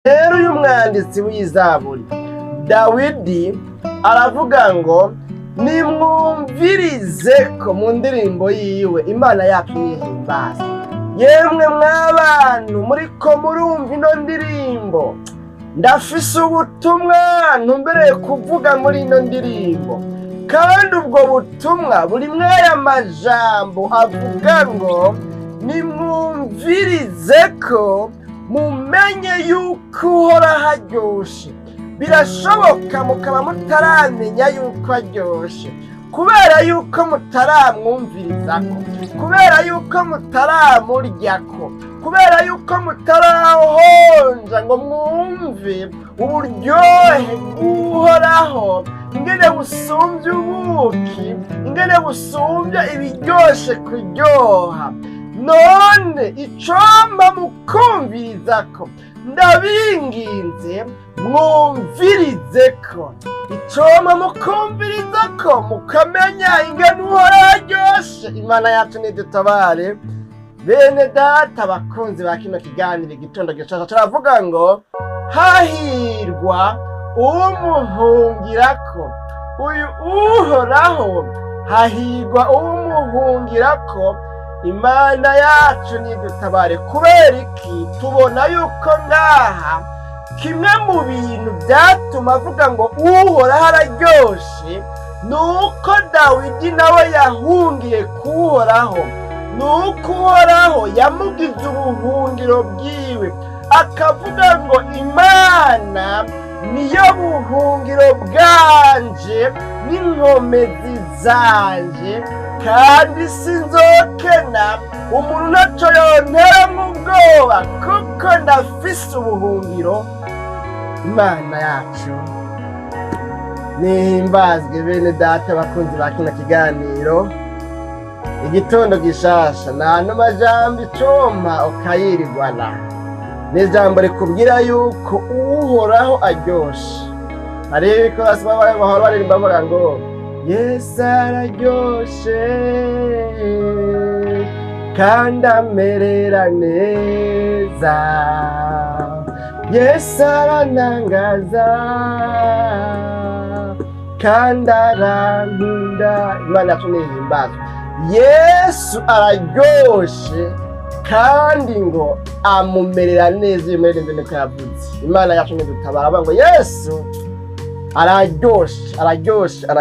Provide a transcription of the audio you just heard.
rero uyu mwanditsi w'izaburi Dawidi aravuga ngo nimwumvirize ko mu ndirimbo yiwe Imana yacu yihimbaza. Yemwe mw'abantu muriko murumva ino ndirimbo, ndafise ubutumwa ntumbereye kuvuga muri ino ndirimbo, kandi ubwo butumwa buri mw'aya majambo avuga ngo nimwumvirize ko mumenye yuko Uhoraho aryoshe. Birashoboka mukaba mutaramenya yuko aryoshe kubera yuko mutaramwumvirizako, kubera yuko mutaramuryako, kubera yuko mutarahonja ngo mwumve uburyohe bw'Uhoraho, ingene busumvya ubuki, ingene busumvya ibiryoshe kuryoha. None icomba mukumvirizako, ndabinginze mwumvirizeko. Icomba mukumvirizako mukamenya ingene Uhoraho aryoshe. Imana yacu nidutabare. Bene data bakunzi ba kino kiganiro igitondo gishasha, turavuga ngo hahirwa uwumuhungirako. Uyu Uhoraho hahirwa uwumuhungirako. Imana yacu nidutabare. Kubera iki? Tubona yuko ngaha kimwe mu bintu byatuma avuga ngo Uhoraho araryoshe nuko Dawidi nawe yahungiye kuhoraho, nuko Uhoraho yamugize ubuhungiro bwiwe, akavuga ngo Imana niyo buhungiro bwanje n'inkomezi zanje, kandi sinzokena, umuntu ntaco yonteramwo ubwoba, kuko ndafise ubuhungiro. Imana yacu nihimbazwe. Bene data bakunzi ba kino kiganiro igitondo gishasha, n'ano majambo icompa ukayirirwana n'ijambo rikubwira yuko Uhoraho aryoshe. Hariho ibikorasi bahora baririmba bavuga ngo Yesu araryoshe kandi amerera neza, Yesu arantangaza kandi arankunda. Imana yacu nihimbazwe. Yesu araryoshe kandi ngo amumerera neza. Iyo muhereze niko yavuze. Imana yacu nidutabara, avuga ngo Yesu araryoshe, araryoshe.